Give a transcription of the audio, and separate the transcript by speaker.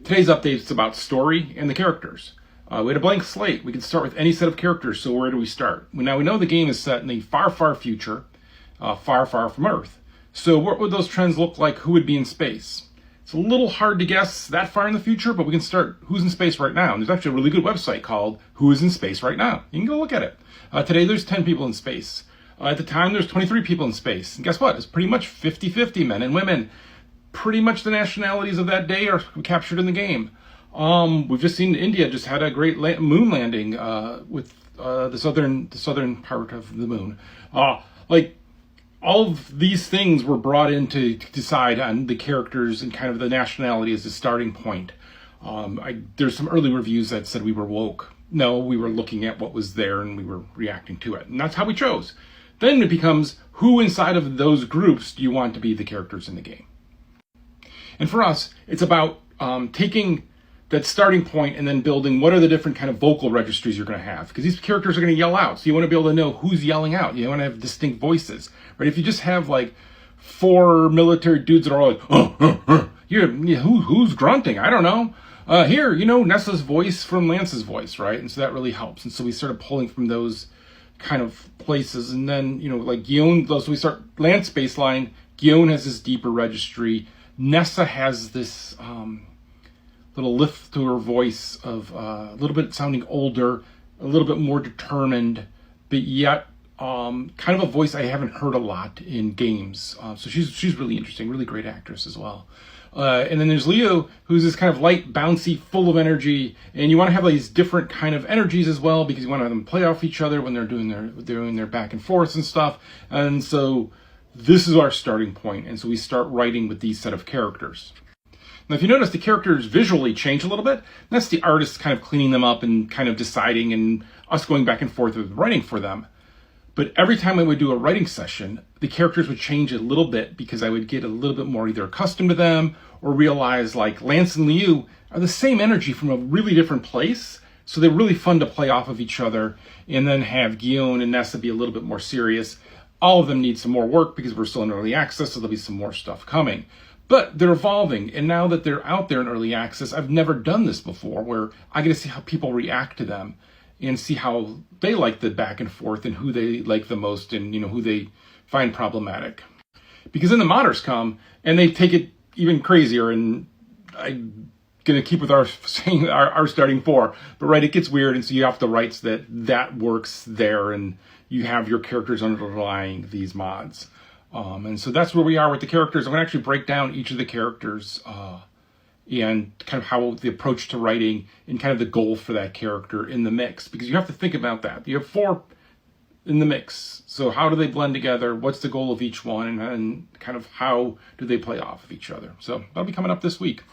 Speaker 1: Today's update is about story and the characters. We had a blank slate. We can start with any set of characters, so where do we start? Now we know the game is set in the far, far future, far, far from Earth. So what would those trends look like? Who would be in space? It's a little hard to guess that far in the future, but we can start who's in space right now. And there's actually a really good website called Who is in Space Right Now. You can go look at it. Today there's 10 people in space. At the time there's 23 people in space. And guess what? It's pretty much 50-50 men and women. Pretty much the nationalities of that day are captured in the game. We've just seen India just had a great moon landing with the southern part of the moon. Like all of these things were brought in to decide on the characters and kind of the nationality as a starting point. There's some early reviews that said we were woke. No, we were looking at what was there and we were reacting to it. And that's how we chose. Then it becomes who inside of those groups do you want to be the characters in the game? And for us, it's about taking that starting point and then building what are the different kind of vocal registries you're going to have. Because these characters are going to yell out. So you want to be able to know who's yelling out. You want to have distinct voices. Right? If you just have like 4 military dudes that are all like, who's grunting? I don't know. Here, Nessa's voice from Lance's voice, right? And so that really helps. And so we started pulling from those kind of places. And then, like Guion, so we start Lance baseline. Guion has this deeper registry. Nessa has this little lift to her voice of a little bit sounding older, a little bit more determined, but yet kind of a voice I haven't heard a lot in games. So she's really interesting, really great actress as well. And then there's Leo, who's this kind of light, bouncy, full of energy, and you want to have these different kind of energies as well because you want to have them play off each other when they're doing their back and forths and stuff. And so this is our starting point, and so we start writing with these set of characters. Now, if you notice, the characters visually change a little bit. That's the artist kind of cleaning them up and kind of deciding, and us going back and forth with writing for them. But every time I would do a writing session, the characters would change a little bit because I would get a little bit more either accustomed to them or realize like Lance and Liu are the same energy from a really different place. So they're really fun to play off of each other, and then have Guion and Nessa be a little bit more serious. All of them need some more work because we're still in early access, so there'll be some more stuff coming. But they're evolving, and now that they're out there in early access, I've never done this before, where I get to see how people react to them and see how they like the back and forth and who they like the most and who they find problematic. Because then the modders come and they take it even crazier, and I'm gonna keep with our starting 4, but right, it gets weird, and so you have to write so that works there, and you have your characters underlying these mods. And so that's where we are with the characters. I'm going to actually break down each of the characters and kind of how the approach to writing and kind of the goal for that character in the mix. Because you have to think about that. You have 4 in the mix. So how do they blend together? What's the goal of each one? And kind of how do they play off of each other? So that'll be coming up this week.